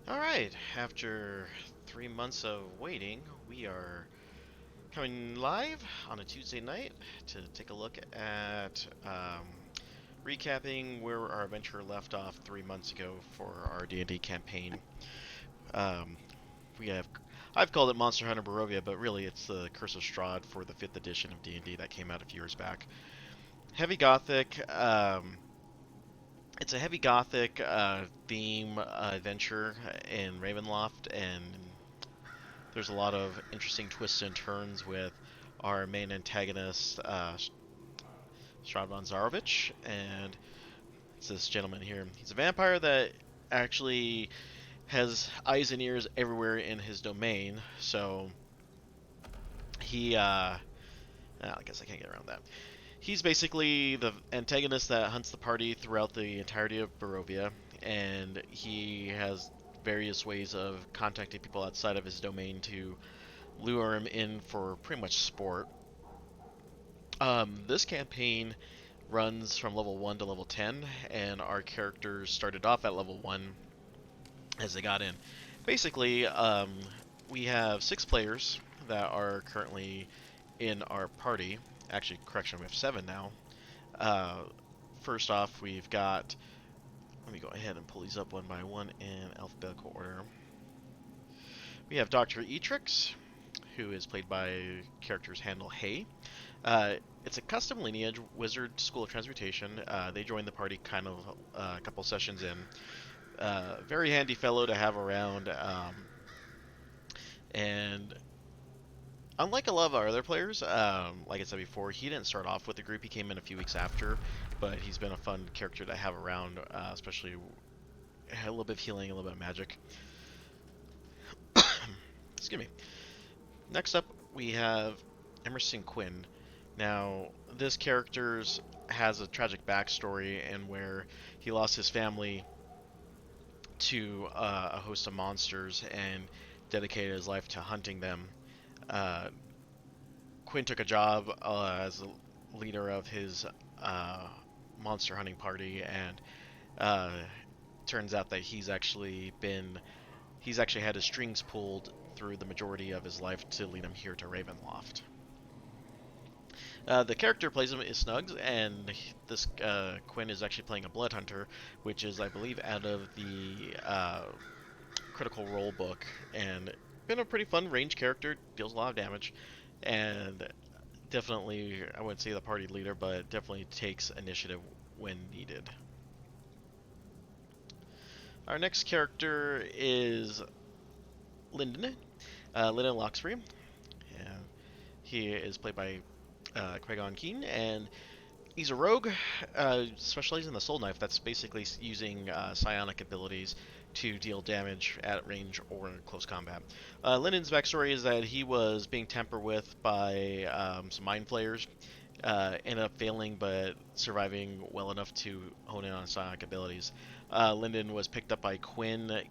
Alright, after 3 months of waiting, we are coming live on a Tuesday night to take a look at recapping where our adventure left off 3 months ago for our D&D campaign. Um, we have, I've called it Monster Hunter Barovia, but really it's the Curse of Strahd for the 5th edition of D&D that came out a few years back. Heavy Gothic, it's a heavy Gothic theme adventure in Ravenloft, and there's a lot of interesting twists and turns with our main antagonist, Strahd von Zarovich, and it's this gentleman here. He's a vampire that actually has eyes and ears everywhere in his domain, so I guess I can't get around that. He's basically the antagonist that hunts the party throughout the entirety of Barovia, and he has various ways of contacting people outside of his domain to lure him in for pretty much sport. This campaign runs from level 1 to level 10, and our characters started off at level 1 as they got in. Basically, we have 6 players that are currently in our party. Actually, correction, we have 7 now. First off, we've got... Let me go ahead and pull these up one by one in alphabetical order. We have Dr. Etrix, who is played by characters Handel Hay. It's a custom lineage wizard school of transmutation. They joined the party kind of a couple sessions in. Very handy fellow to have around. And unlike a lot of our other players, like I said before, he didn't start off with the group. He came in a few weeks after, but he's been a fun character to have around, especially a little bit of healing, a little bit of magic. Excuse me. Next up, we have Emerson Quinn. Now, this character has a tragic backstory and where he lost his family to a host of monsters and dedicated his life to hunting them. Uh, Quinn took a job as a leader of his monster hunting party, and turns out that he's actually had his strings pulled through the majority of his life to lead him here to Ravenloft. The character plays him is Snugs, and this Quinn is actually playing a Blood Hunter, which is, I believe, out of the Critical Role book, and been a pretty fun range character, deals a lot of damage, and definitely, I wouldn't say the party leader, but definitely takes initiative when needed. Our next character is Lyndon Lockstream. And he is played by Qui-Gon Keen, and he's a rogue, specializing in the Soul Knife. That's basically using psionic abilities to deal damage at range or in close combat. Lyndon's backstory is that he was being tampered with by some mind flayers, ended up failing but surviving well enough to hone in on psionic abilities. Lyndon was picked up by Quinn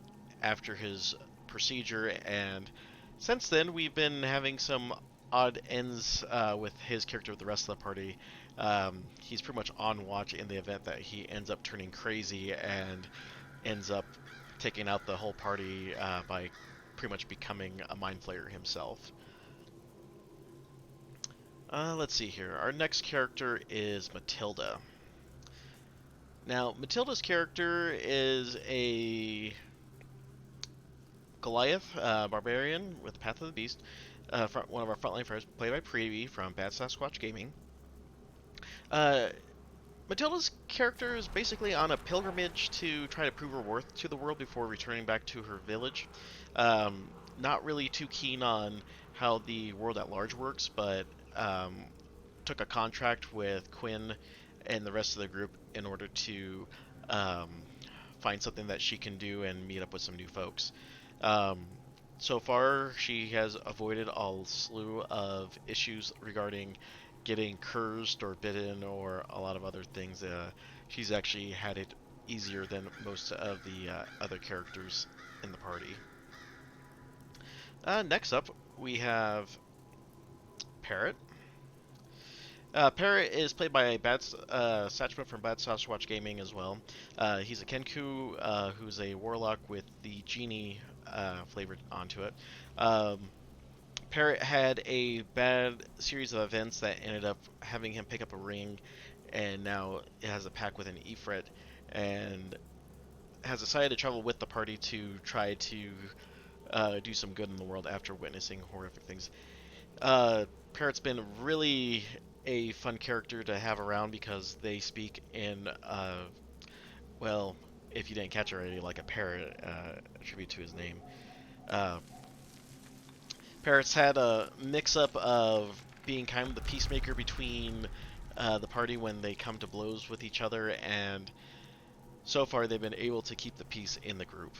after his procedure, and since then we've been having some odd ends with his character with the rest of the party. He's pretty much on watch in the event that he ends up turning crazy and ends up taking out the whole party by pretty much becoming a mind flayer himself. Let's see here. Our next character is Matilda. Now, Matilda's character is a Goliath barbarian with the Path of the Beast. One of our frontline fighters, played by Prevy from Bad Sasquatch Gaming. Matilda's character is basically on a pilgrimage to try to prove her worth to the world before returning back to her village. Not really too keen on how the world at large works, but took a contract with Quinn and the rest of the group in order to find something that she can do and meet up with some new folks. So far, she has avoided a slew of issues regarding getting cursed or bitten or a lot of other things. She's actually had it easier than most of the other characters in the party. Next up, we have Parrot. Parrot is played by Satchma from Bad Sasquatch Gaming as well. He's a Kenku who's a warlock with the genie flavored onto it. Um, Parrot had a bad series of events that ended up having him pick up a ring, and now it has a pact with an Ifrit, and has decided to travel with the party to try to do some good in the world after witnessing horrific things. Parrot's been really a fun character to have around because they speak in, well, if you didn't catch it already, like a parrot, a tribute to his name. Uh, Parrot's had a mix-up of being kind of the peacemaker between the party when they come to blows with each other, and so far they've been able to keep the peace in the group.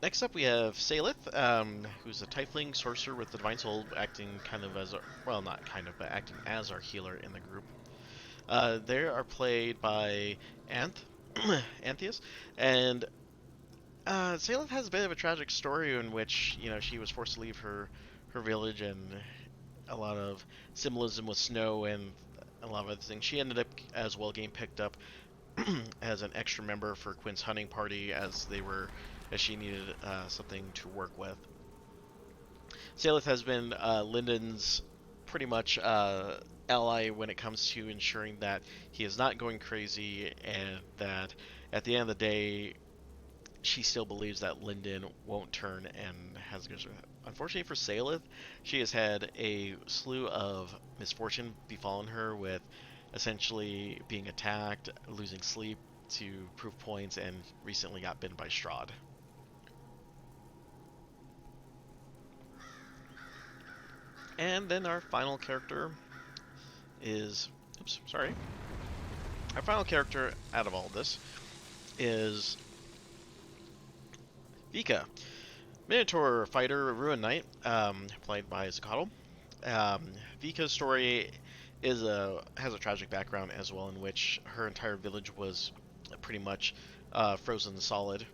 Next up, we have Salith, who's a Tiefling sorcerer with the Divine Soul, acting kind of as, well, not kind of, but acting as our healer in the group. They are played by Antheus, and Salith has a bit of a tragic story in which, she was forced to leave her village, and a lot of symbolism with snow and a lot of other things. She ended up as well getting picked up as an extra member for Quinn's hunting party as she needed something to work with. Salith has been Lyndon's pretty much ally when it comes to ensuring that he is not going crazy, and that at the end of the day, she still believes that Lyndon won't turn and has good. Unfortunately for Salith, she has had a slew of misfortune befallen her, with essentially being attacked, losing sleep to prove points, and recently got bitten by Strahd. And then our final character is, oops, sorry. Our final character out of all of this is Vika, Minotaur fighter, Ruin Knight, played by Zakatl. Vika's story has a tragic background as well, in which her entire village was pretty much frozen solid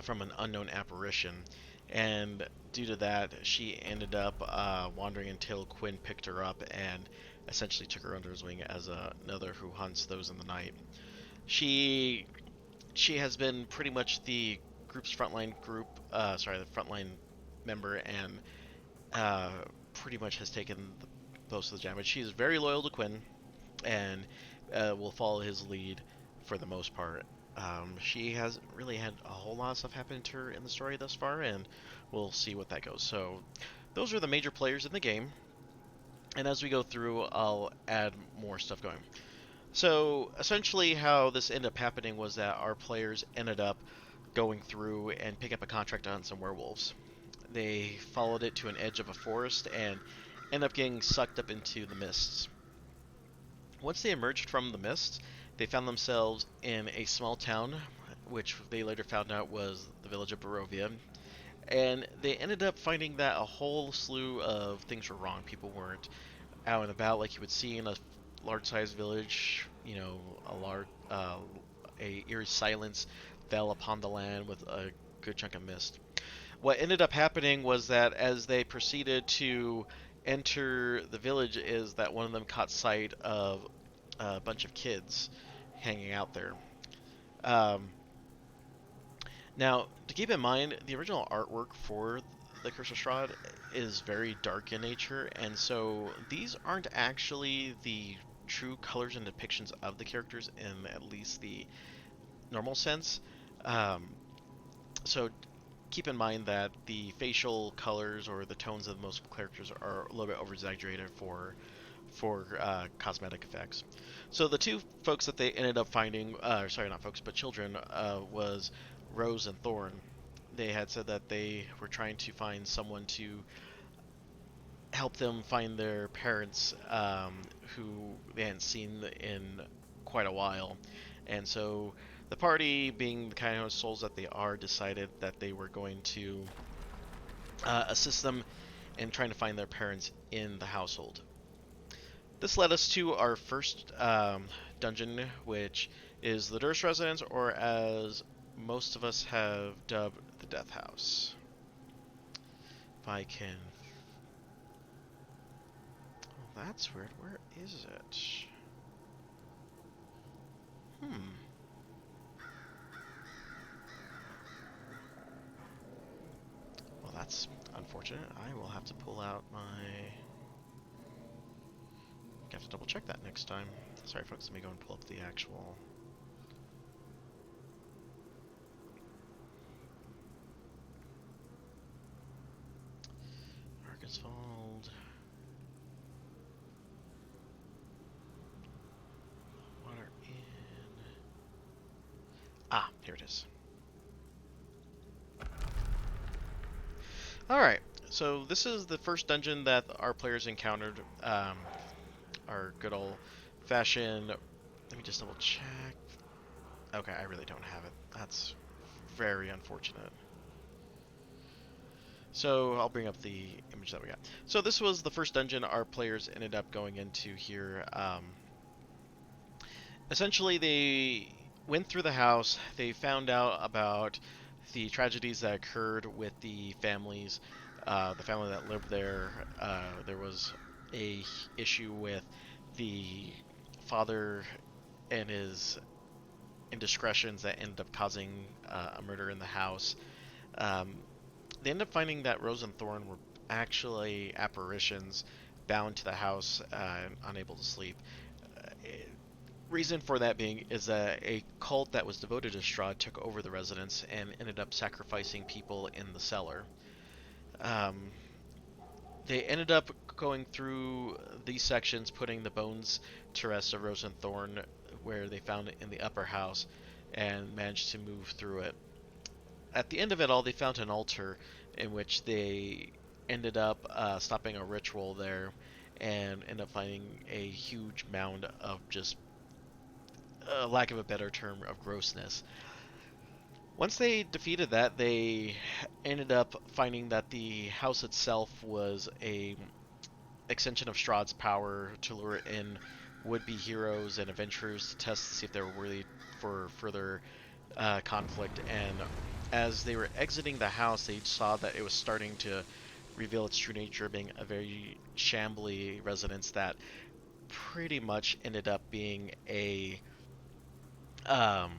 from an unknown apparition, and due to that, she ended up wandering until Quinn picked her up and essentially took her under his wing as another who hunts those in the night. She has been pretty much the group's the frontline member, and pretty much has taken most of the damage. She is very loyal to Quinn, and will follow his lead for the most part. She hasn't really had a whole lot of stuff happen to her in the story thus far, and we'll see what that goes. So, those are the major players in the game, and as we go through, I'll add more stuff going. So, essentially, how this ended up happening was that our players ended up going through and picking up a contract on some werewolves. They followed it to an edge of a forest and ended up getting sucked up into the mists. Once they emerged from the mists, they found themselves in a small town, which they later found out was the village of Barovia. And they ended up finding that a whole slew of things were wrong. People weren't out and about like you would see in a large-sized village. A eerie silence fell upon the land with a good chunk of mist. What ended up happening was that as they proceeded to enter the village, is that one of them caught sight of a bunch of kids hanging out there. Um, Now, to keep in mind, the original artwork for the Curse of Strahd is very dark in nature, and so these aren't actually the true colors and depictions of the characters in at least the normal sense. Um, so keep in mind that the facial colors or the tones of most characters are a little bit over exaggerated for cosmetic effects. So the two folks that they ended up finding, sorry, not folks, but children, was Rose and Thorn. They had said that they were trying to find someone to help them find their parents, who they hadn't seen in quite a while. And so the party, being the kind of souls that they are, decided that they were going to assist them in trying to find their parents in the household. This led us to our first dungeon, which is the Durst Residence, or as most of us have dubbed, the Death House. If I can that's weird. Where is it? Hmm. Well, that's unfortunate. I will have to pull out my... I have to double check that next time. Sorry, folks. Let me go and pull up the actual... Argoswald. Water in... Ah, here it is. Alright, so this is the first dungeon that our players encountered. Our good old-fashioned... Let me just double check. Okay, I really don't have it. That's very unfortunate. So I'll bring up the image that we got. So this was the first dungeon our players ended up going into here. Essentially, they went through the house. They found out about the tragedies that occurred with the families. The family that lived there. There was a issue with the father and his indiscretions that ended up causing a murder in the house. Um, they end up finding that Rose and Thorn were actually apparitions bound to the house and unable to sleep. Reason for that being is that a cult that was devoted to Strahd took over the residence and ended up sacrificing people in the cellar. Um, they ended up going through these sections, putting the bones to rest of Rose and Thorn, where they found it in the upper house, and managed to move through it. At the end of it all, they found an altar in which they ended up stopping a ritual there and ended up finding a huge mound of just, lack of a better term, of grossness. Once they defeated that, they ended up finding that the house itself was a extension of Strahd's power to lure in would-be heroes and adventurers to test to see if they were worthy for further conflict. And as they were exiting the house, they saw that it was starting to reveal its true nature, being a very shambly residence that pretty much ended up being a, um,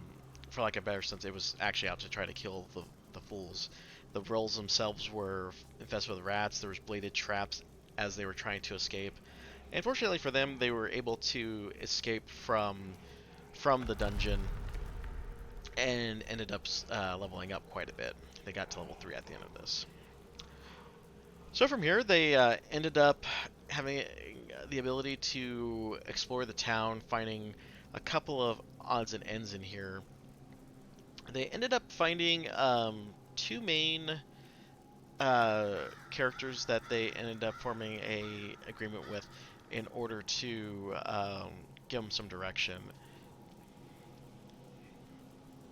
for like a better sense, it was actually out to try to kill the fools. The rolls themselves were infested with rats. There was bladed traps as they were trying to escape. And fortunately for them, they were able to escape from the dungeon and ended up leveling up quite a bit. They got to level 3 at the end of this. So from here, they ended up having the ability to explore the town, finding a couple of odds and ends in here. They ended up finding two main characters that they ended up forming a agreement with in order to give them some direction.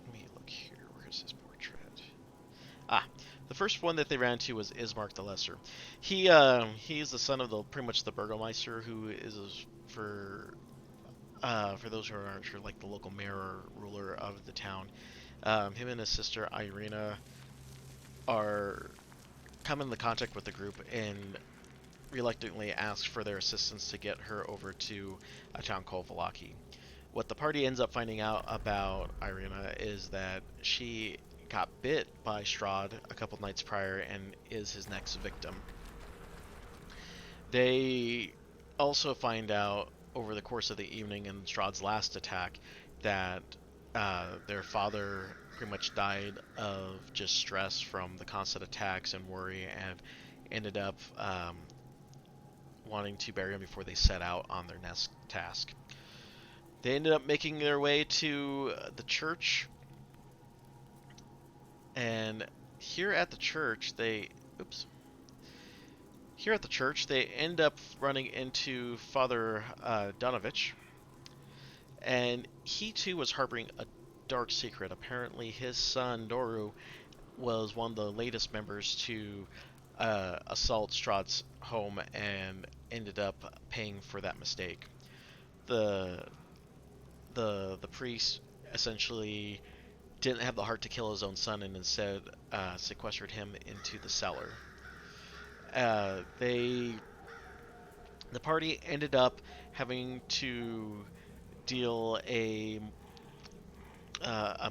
Let me look here. Where's his portrait? Ah, the first one that they ran into was Ismark the Lesser. He's the son of the pretty much the Burgomeister, who is for those who aren't sure, like the local mayor or ruler of the town. Him and his sister Irina are come into contact with the group and reluctantly ask for their assistance to get her over to a town called Valaki. What the party ends up finding out about Irina is that she got bit by Strahd a couple nights prior and is his next victim. They also find out over the course of the evening in Strahd's last attack that their father pretty much died of just stress from the constant attacks and worry, and ended up wanting to bury him before they set out on their next task. They ended up making their way to the church, and here at the church they end up running into Father Donovich, and he too was harboring a dark secret. Apparently his son Doru was one of the latest members to assault Strahd's home and ended up paying for that mistake. The priest essentially didn't have the heart to kill his own son and instead sequestered him into the cellar. They The party ended up having to deal a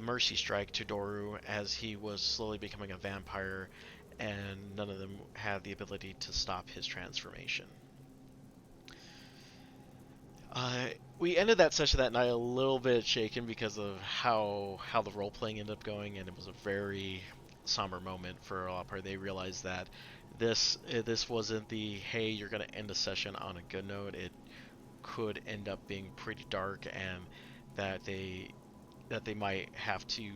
mercy strike to Doru as he was slowly becoming a vampire, and none of them had the ability to stop his transformation. We ended that session that night a little bit shaken because of how the role playing ended up going, and it was a very somber moment for a lot of party. They realized that this wasn't the hey, you're gonna end a session on a good note. It could end up being pretty dark, and that they might have to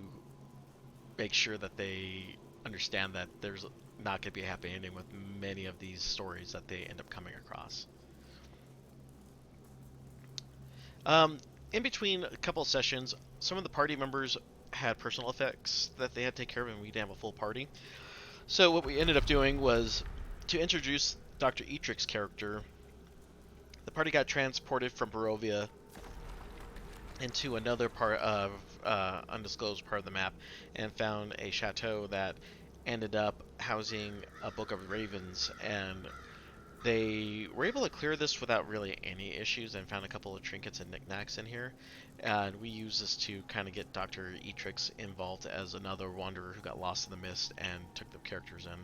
make sure that they understand that there's not going to be a happy ending with many of these stories that they end up coming across. Um, in between a couple of sessions, some of the party members had personal effects that they had to take care of, and we didn't have a full party. So what we ended up doing was to introduce Dr. Etrick's character. The party got transported from Barovia into another part of undisclosed part of the map and found a chateau that ended up housing a book of ravens, and they were able to clear this without really any issues and found a couple of trinkets and knickknacks in here. And we used this to kind of get Dr. Etrix involved as another wanderer who got lost in the mist and took the characters in.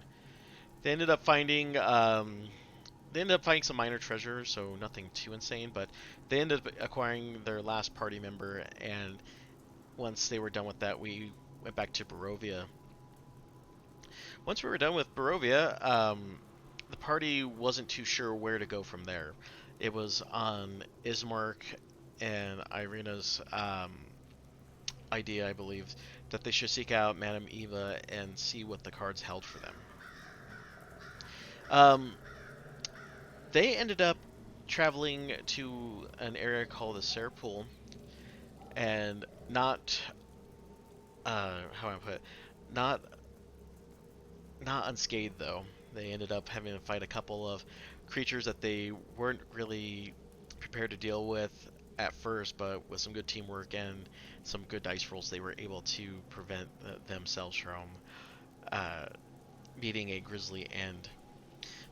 They ended up finding some minor treasure, so nothing too insane, but they ended up acquiring their last party member, and once they were done with that, we went back to Barovia. Once we were done with Barovia, the party wasn't too sure where to go from there. It was on Ismark and Irina's idea, I believe, that they should seek out Madame Eva and see what the cards held for them. They ended up traveling to an area called the Serpool, and not how do I put it, not not unscathed though. They ended up having to fight a couple of creatures that they weren't really prepared to deal with at first, but with some good teamwork and some good dice rolls, they were able to prevent themselves from uh, meeting a grisly end.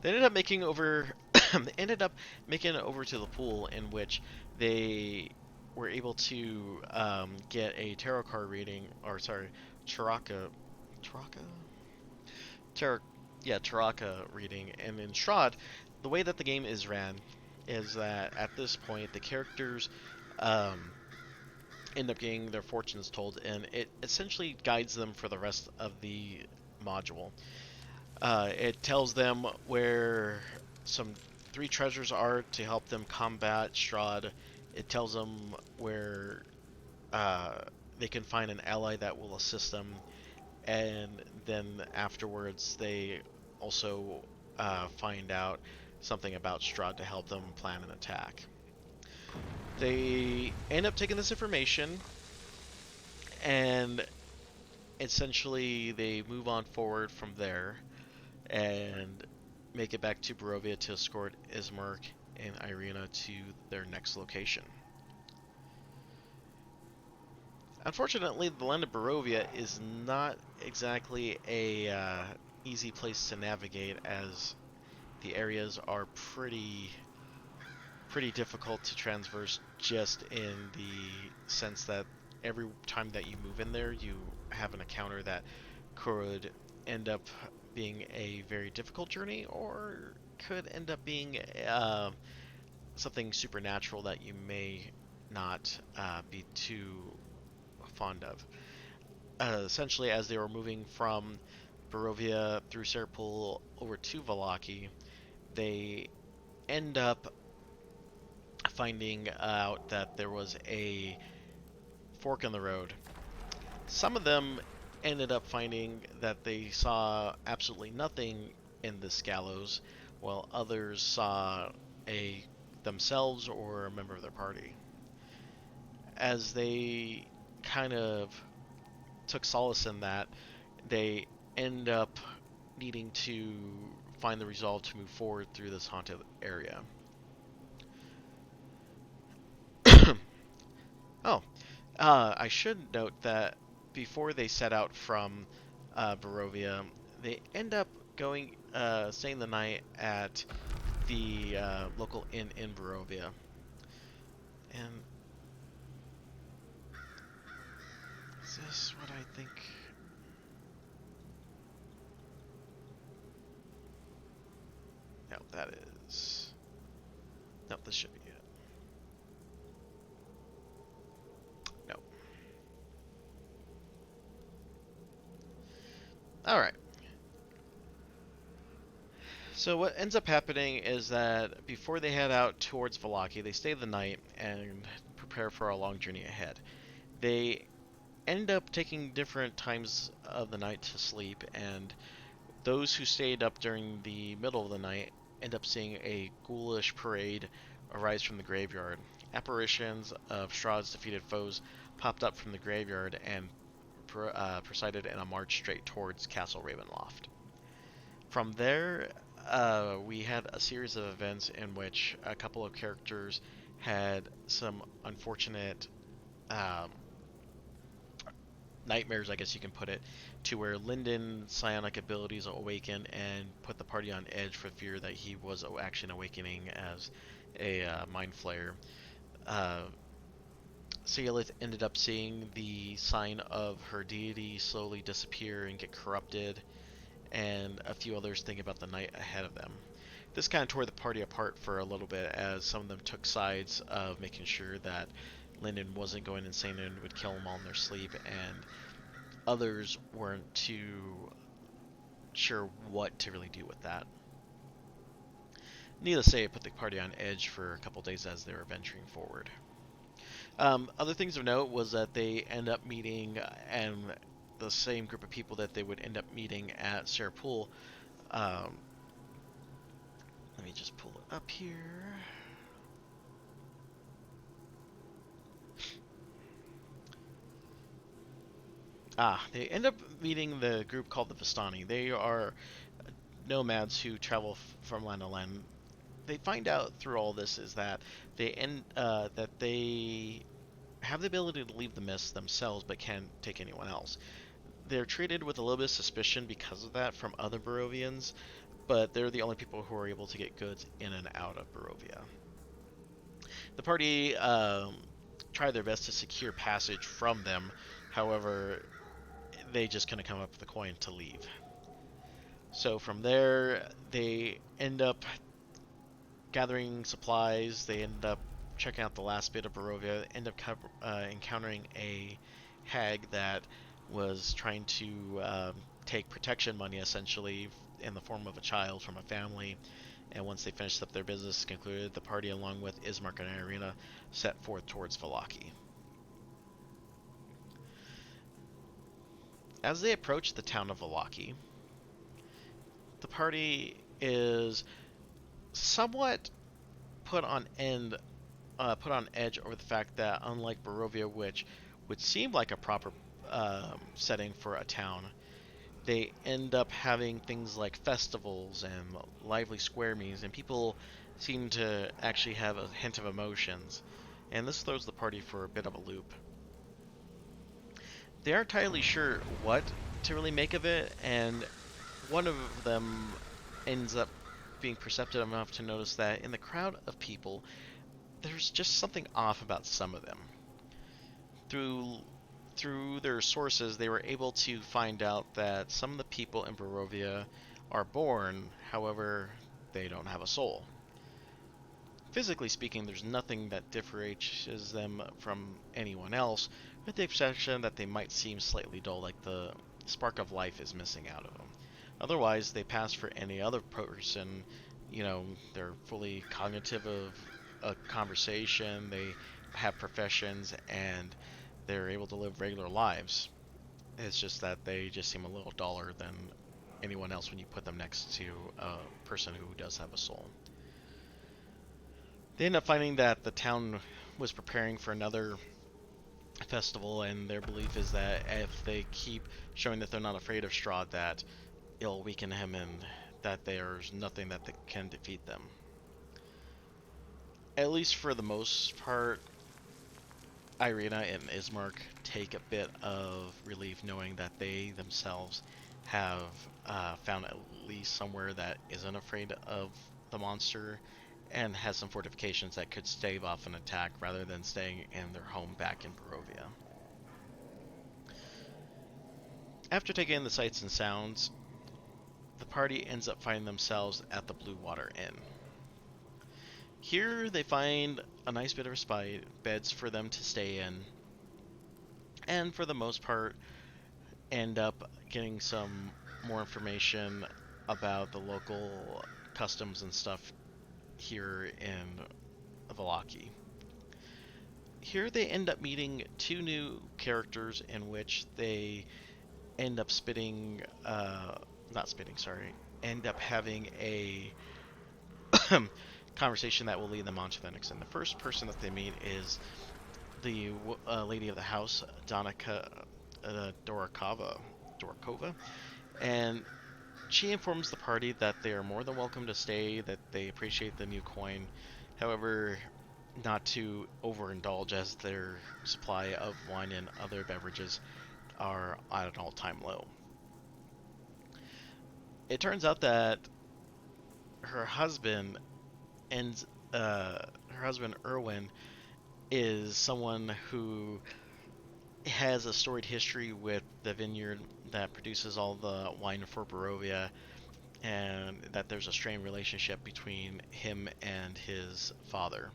They ended up making over. They ended up making it over to the pool, in which they were able to get a tarot card reading, or sorry, Taraka, Tarot, yeah, Taraka reading. And in Strahd, the way that the game is ran is that at this point the characters um, end up getting their fortunes told, and it essentially guides them for the rest of the module. It tells them where some three treasures are to help them combat Strahd. It tells them where uh, they can find an ally that will assist them, and then afterwards they also find out something about Strahd to help them plan an attack. They end up taking this information, and essentially they move on forward from there and make it back to Barovia to escort Ismark and Irina to their next location. Unfortunately, the land of Barovia is not exactly a easy place to navigate, as the areas are pretty difficult to traverse, just in the sense that every time that you move in there, you have an encounter that could end up being a very difficult journey, or could end up being something supernatural that you may not be too fond of. Essentially, as they were moving from Barovia through Serpool over to Valaki, they end up finding out that there was a fork in the road. Some of them ended up finding that they saw absolutely nothing in this gallows, while others saw a themselves or a member of their party. As they kind of took solace in that, they end up needing to find the resolve to move forward through this haunted area. Oh, I should note that before they set out from Barovia, they end up staying the night at the local inn in Barovia. And is this what I think? No, that is. No, this should be it. No. All right. So what ends up happening is that before they head out towards Vallaki, they stay the night and prepare for a long journey ahead. They end up taking different times of the night to sleep, and those who stayed up during the middle of the night end up seeing a ghoulish parade arise from the graveyard. Apparitions of Strahd's defeated foes popped up from the graveyard and proceeded in a march straight towards Castle Ravenloft. From there, we had a series of events in which a couple of characters had some unfortunate um, nightmares, I guess you can put it, to where Lyndon's psionic abilities awaken and put the party on edge for fear that he was actually awakening as a mind flayer. Uh, Seolith ended up seeing the sign of her deity slowly disappear and get corrupted, and a few others think about the night ahead of them. This kind of tore the party apart for a little bit, as some of them took sides of making sure that Lyndon wasn't going insane and would kill them all in their sleep, and others weren't too sure what to really do with that. Needless to say, it put the party on edge for a couple days as they were venturing forward. Other things of note was that they end up meeting, and the same group of people that they would end up meeting at Serapul. Um, Let me just pull it up here. They end up meeting the group called the Vistani. They are nomads who travel from land to land. They find out through all this is that that they have the ability to leave the mist themselves, but can't take anyone else. They're treated with a little bit of suspicion because of that from other Barovians, but they're the only people who are able to get goods in and out of Barovia. The party try their best to secure passage from them. However, they just couldn't come up with a coin to leave. So from there, they end up gathering supplies. They end up checking out the last bit of Barovia. End up encountering a hag that was trying to take protection money, essentially, in the form of a child from a family. And once they finished up their business concluded, the party, along with Ismark and Irina, set forth towards Vallaki. As they approach the town of Vallaki, the party is somewhat put on edge over the fact that, unlike Barovia, which would seem like a proper setting for a town, they end up having things like festivals and lively square meetings, and people seem to actually have a hint of emotions, and this throws the party for a bit of a loop. They aren't entirely sure what to really make of it, and one of them ends up being perceptive enough to notice that in the crowd of people, there's just something off about some of them. Through their sources, they were able to find out that some of the people in Barovia are born, however, they don't have a soul. Physically speaking, there's nothing that differentiates them from anyone else, with the exception that they might seem slightly dull, like the spark of life is missing out of them. Otherwise, they pass for any other person. They're fully cognitive of a conversation, they have professions, and they're able to live regular lives. It's just that they just seem a little duller than anyone else when you put them next to a person who does have a soul. They end up finding that the town was preparing for another festival, and their belief is that if they keep showing that they're not afraid of Strahd, that it'll weaken him and that there's nothing that can defeat them. At least for the most part, Irina and Ismark take a bit of relief knowing that they themselves have found at least somewhere that isn't afraid of the monster and has some fortifications that could stave off an attack rather than staying in their home back in Barovia. After taking in the sights and sounds, the party ends up finding themselves at the Blue Water Inn. Here they find a nice bit of respite, beds for them to stay in, and for the most part end up getting some more information about the local customs and stuff here in Valaki. Here they end up meeting two new characters in which they end up not spitting, sorry, end up having a conversation that will lead them on to the next. And the first person that they meet is the lady of the house, Donica Dorakova, and she informs the party that they are more than welcome to stay, that they appreciate the new coin, however, not to overindulge as their supply of wine and other beverages are at an all-time low. It turns out that her husband ends, her husband Erwin is someone who has a storied history with the vineyard that produces all the wine for Barovia, and that there's a strained relationship between him and his father.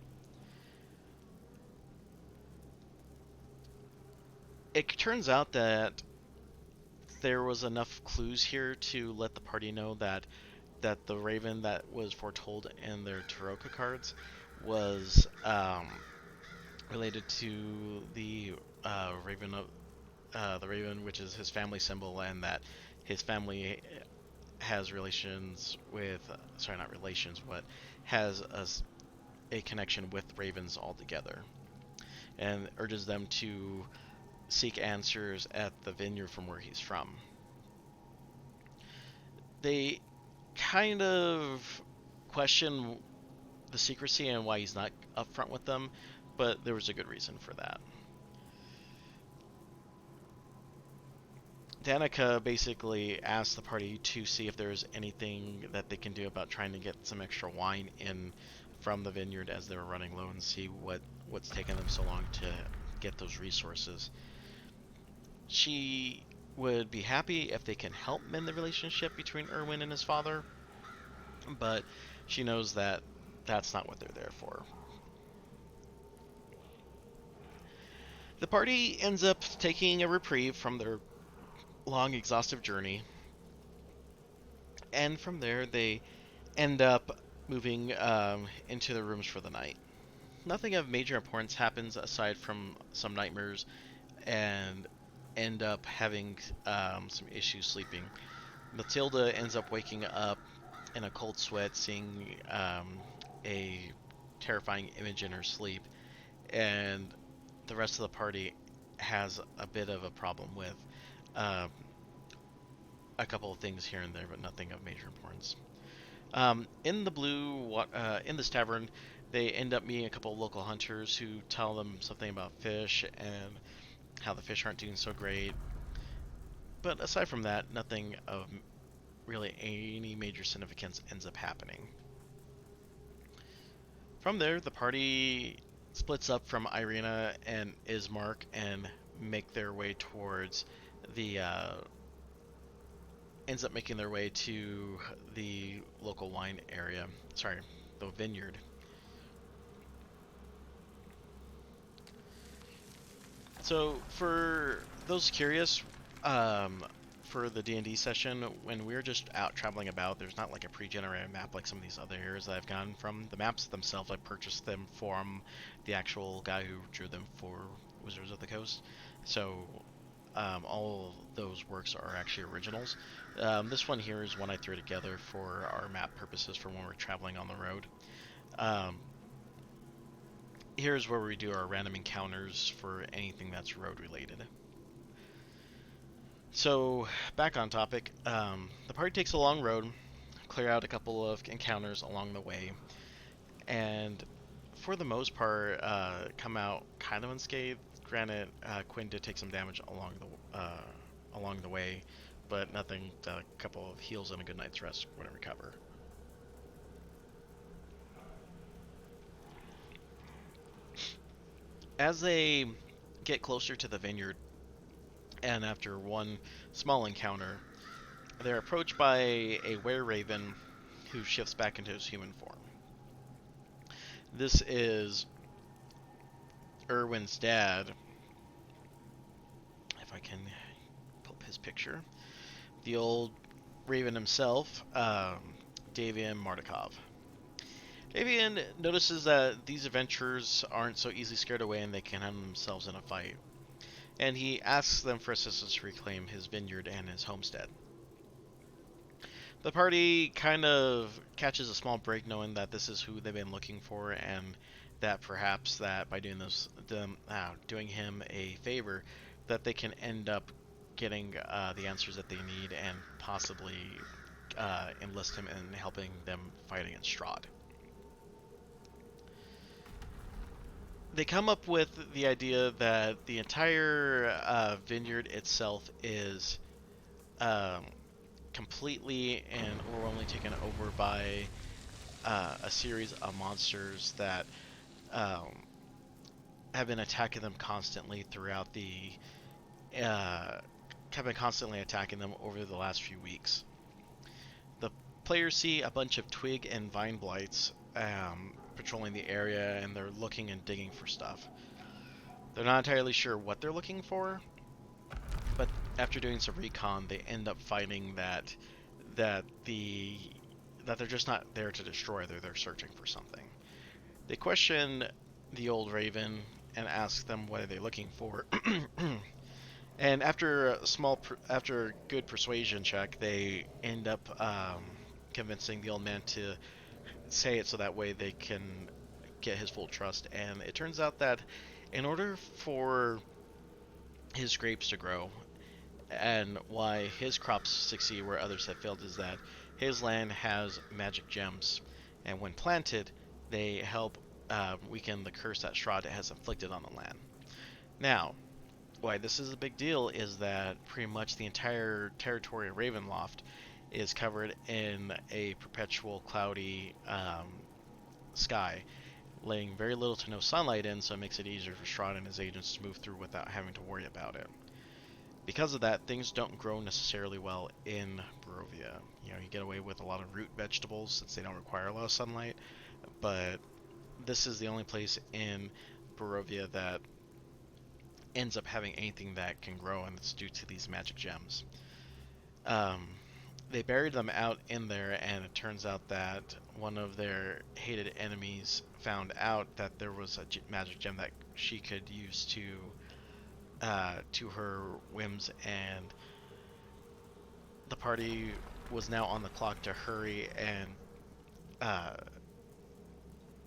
It turns out that there was enough clues here to let the party know that the raven that was foretold in their Taroka cards was related to the raven, which is his family symbol, and that his family has relations with, sorry, not relations, but has a connection with ravens altogether, and urges them to seek answers at the vineyard from where he's from. They kind of question the secrecy and why he's not upfront with them, but there was a good reason for that. Danica basically asks the party to see if there's anything that they can do about trying to get some extra wine in from the vineyard as they were running low, and see what's taken them so long to get those resources. She would be happy if they can help mend the relationship between Erwin and his father, but she knows that that's not what they're there for. The party ends up taking a reprieve from their long, exhaustive journey, and from there they end up moving into the rooms for the night. Nothing of major importance happens aside from some nightmares, and end up having some issues sleeping. Matilda ends up waking up in a cold sweat, seeing a terrifying image in her sleep, and the rest of the party has a bit of a problem with uh, a couple of things here and there, but nothing of major importance. In this tavern, they end up meeting a couple of local hunters who tell them something about fish and how the fish aren't doing so great. But aside from that, nothing of really any major significance ends up happening. From there, the party splits up from Irina and Ismark and make their way towards the ends up making their way to the local wine area. Sorry, the vineyard. So for those curious, for the D&D session, when we're just out traveling about, there's not like a pre-generated map like some of these other areas that I've gotten from. The maps themselves, I purchased them from the actual guy who drew them for Wizards of the Coast. So all of those works are actually originals. This one here is one I threw together for our map purposes for when we're traveling on the road. Um, Here's where we do our random encounters for anything that's road related. So, back on topic, the party takes a long road, clear out a couple of encounters along the way, and for the most part, come out kind of unscathed. Granted, Quinn did take some damage along the way, but nothing. A couple of heals and a good night's rest would recover. As they get closer to the vineyard, and after one small encounter, they're approached by a were-raven who shifts back into his human form. This is Erwin's dad, if I can pull up his picture. The old raven himself, Davian Mardukov. Davian notices that these adventurers aren't so easily scared away and they can handle themselves in a fight, and he asks them for assistance to reclaim his vineyard and his homestead. The party kind of catches a small break knowing that this is who they've been looking for, and that perhaps that by doing doing him a favor, that they can end up getting the answers that they need and possibly enlist him in helping them fight against Strahd. They come up with the idea that the entire vineyard itself is um, completely and overwhelmingly taken over by a series of monsters that um, have been attacking them constantly throughout have been constantly attacking them over the last few weeks. The players see a bunch of twig and vine blights patrolling the area, and they're looking and digging for stuff. They're not entirely sure what they're looking for, but after doing some recon, they end up finding that they're just not there to destroy. They're searching for something. They question the old raven and ask them what are they looking for. And after after good persuasion check, they end up convincing the old man to say it so that way they can get his full trust. And it turns out that in order for his grapes to grow, and why his crops succeed where others have failed, is that his land has magic gems, and when planted, they help weaken the curse that Strahd has inflicted on the land. Now, why this is a big deal is that pretty much the entire territory of Ravenloft is covered in a perpetual cloudy sky, letting very little to no sunlight in, so it makes it easier for Strahd and his agents to move through without having to worry about it. Because of that, things don't grow necessarily well in Barovia. You get away with a lot of root vegetables since they don't require a lot of sunlight, but this is the only place in Barovia that ends up having anything that can grow, and it's due to these magic gems. They buried them out in there, and it turns out that one of their hated enemies found out that there was a magic gem that she could use to her whims, and the party was now on the clock to hurry and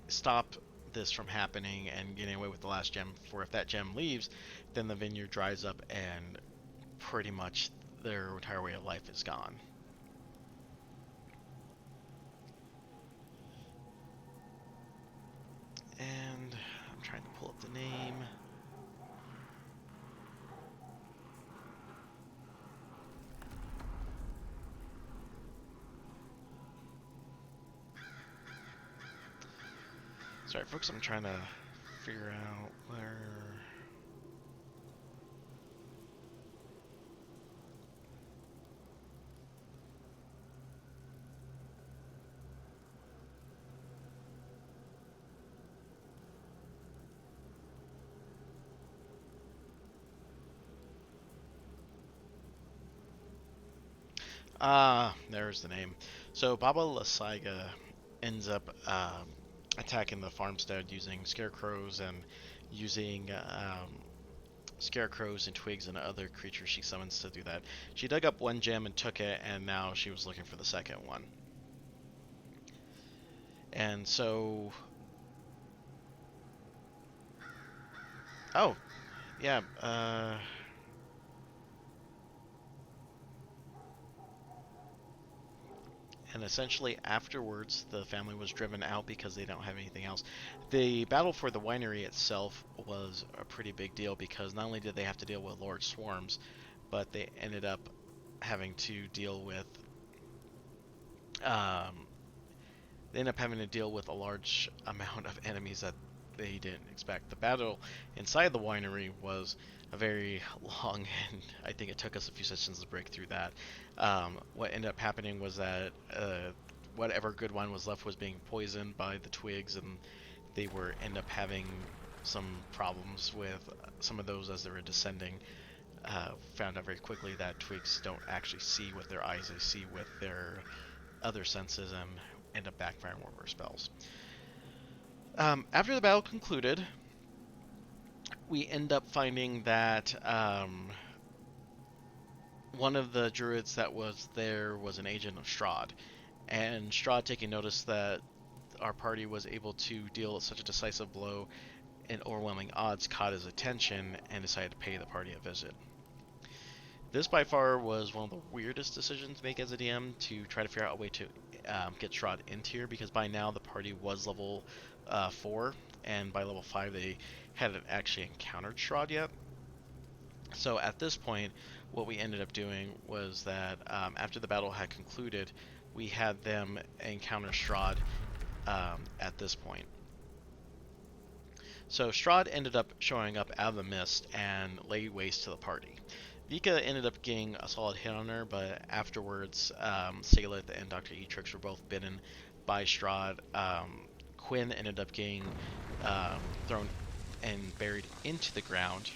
stop this from happening and getting away with the last gem. For if that gem leaves, then the vineyard dries up and pretty much their entire way of life is gone. And I'm trying to pull up the name. Sorry, folks, I'm trying to figure out where... there's the name. So Baba Lasaiga ends up attacking the farmstead using scarecrows and using scarecrows and twigs and other creatures she summons to do that. She dug up one gem and took it, and now she was looking for the second one. And so... Oh, yeah, and essentially afterwards the family was driven out because they don't have anything else. The battle for the winery itself was a pretty big deal because not only did they have to deal with large swarms, but they ended up having to deal with a large amount of enemies that they didn't expect. The battle inside the winery was a very long, and I think it took us a few sessions to break through that. What ended up happening was that whatever good wine was left was being poisoned by the twigs, and they were end up having some problems with some of those as they were descending. Found out very quickly that twigs don't actually see with their eyes; they see with their other senses, and end up backfiring more of our spells. After the battle concluded, we end up finding that one of the druids that was there was an agent of Strahd, and Strahd, taking notice that our party was able to deal such a decisive blow in overwhelming odds, caught his attention and decided to pay the party a visit. This by far was one of the weirdest decisions to make as a DM, to try to figure out a way to get Strahd into here, because by now the party was level 4, and by level 5 they hadn't actually encountered Strahd yet. So at this point, what we ended up doing was that after the battle had concluded, we had them encounter Strahd at this point. So Strahd ended up showing up out of the mist and laid waste to the party. Vika ended up getting a solid hit on her, but afterwards, Salith and Dr. Etrix were both bitten by Strahd. Quinn ended up getting thrown and buried into the ground,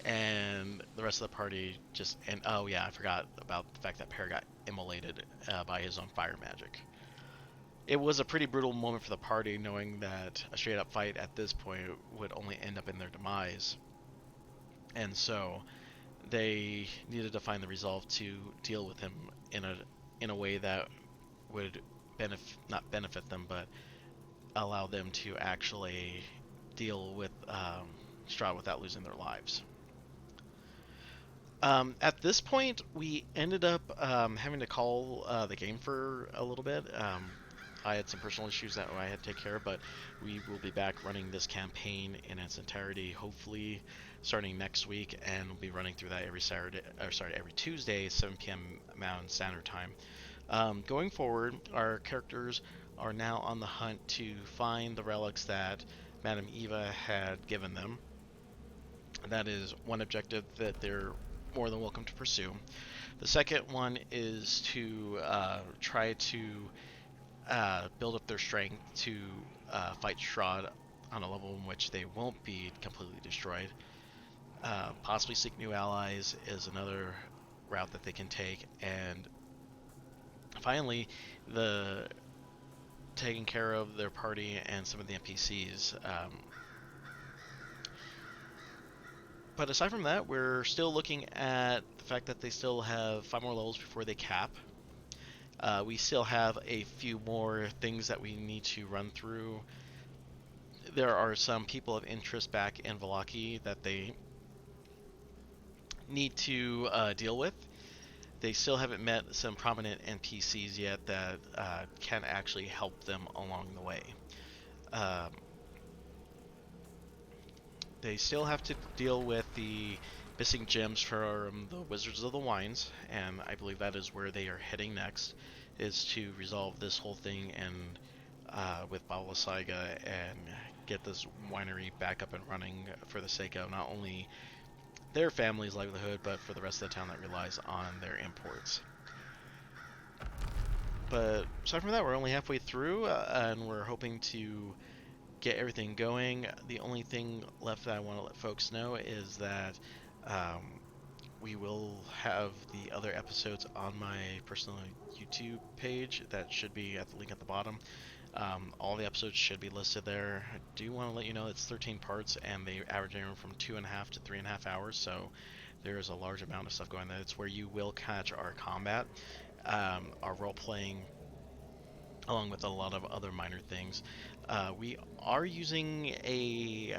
and the rest of the party just... And oh yeah, I forgot about the fact that Parrot got immolated by his own fire magic. It was a pretty brutal moment for the party, knowing that a straight up fight at this point would only end up in their demise. And so they needed to find the resolve to deal with him in a way that would not benefit them, but allow them to actually deal with Strahd without losing their lives. At this point, we ended up having to call the game for a little bit. I had some personal issues that I had to take care of, but we will be back running this campaign in its entirety, hopefully starting next week, and we'll be running through that every Tuesday, 7 p.m. Mountain Standard Time. Going forward, our characters are now on the hunt to find the relics that Madame Eva had given them. That is one objective that they're more than welcome to pursue. The second one is to try to build up their strength to fight Strahd on a level in which they won't be completely destroyed. Possibly seek new allies is another route that they can take. And finally, the taking care of their party and some of the NPCs. But aside from that, we're still looking at the fact that they still have 5 more levels before they cap. We still have a few more things that we need to run through. There are some people of interest back in Vallaki that they need to deal with. They still haven't met some prominent NPCs yet that can actually help them along the way. They still have to deal with the missing gems from the Wizards of the Wines, and I believe that is where they are heading next, is to resolve this whole thing and with Bala Saiga and get this winery back up and running for the sake of not only their family's livelihood, but for the rest of the town that relies on their imports. But aside from that, we're only halfway through, and we're hoping to get everything going. The only thing left that I want to let folks know is that we will have the other episodes on my personal YouTube page. That should be at the link at the bottom. All the episodes should be listed there. I do want to let you know it's 13 parts, and they average anywhere from 2.5 to 3.5 hours, so there is a large amount of stuff going there. It's where you will catch our combat, our role-playing, along with a lot of other minor things. We are using a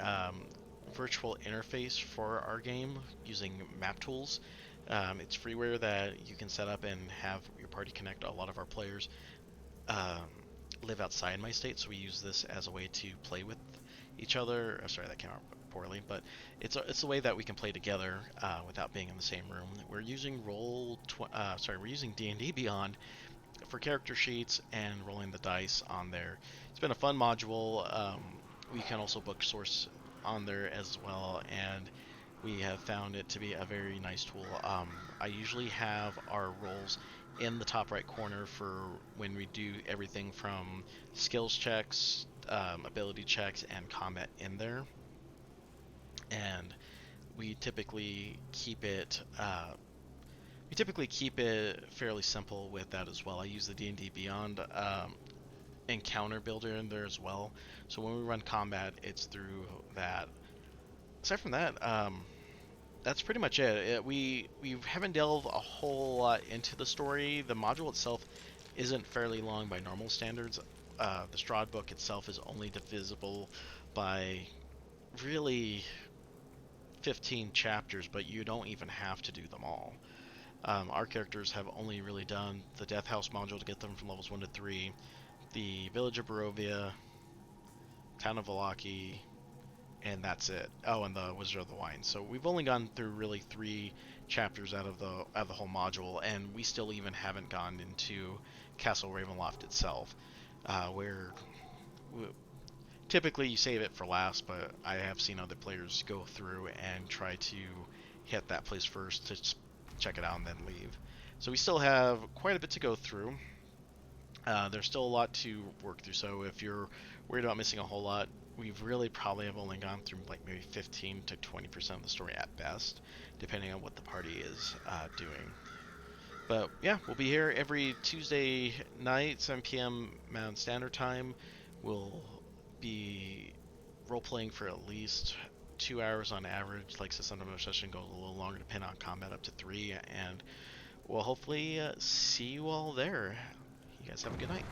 virtual interface for our game using map tools. It's freeware that you can set up and have your party connect. A lot of our players live outside my state, so we use this as a way to play with each other. Sorry, that came out poorly, but it's a way that we can play together without being in the same room. We're using we're using D&D Beyond for character sheets and rolling the dice on there. It's been a fun module. we can also book source on there as well, and we have found it to be a very nice tool. I usually have our roles in the top right corner for when we do everything from skills checks, ability checks, and combat in there. And we typically keep it fairly simple with that as well. I use the D&D Beyond encounter builder in there as well. So when we run combat, it's through that. Aside from that, that's pretty much it. We haven't delved a whole lot into the story. The module itself isn't fairly long by normal standards. The Strahd book itself is only divisible by really 15 chapters, but you don't even have to do them all. Our characters have only really done the Death House module to get them from levels 1 to 3, the Village of Barovia, Town of Valaki, and that's it. Oh, and the Wizard of the Wine. So we've only gone through really 3 chapters out of the whole module, and we still even haven't gone into Castle Ravenloft itself, where typically you save it for last, but I have seen other players go through and try to hit that place first to check it out and then leave. So we still have quite a bit to go through. There's still a lot to work through, so if you're worried about missing a whole lot, we've really probably have only gone through like maybe 15 to 20% of the story at best, depending on what the party is doing. But yeah, we'll be here every Tuesday night, 7 p.m. Mountain Standard Time. We'll be role-playing for at least 2 hours on average. Like sometimes our session goes a little longer, depending on combat, up to 3, and we'll hopefully see you all there. You guys have a good night.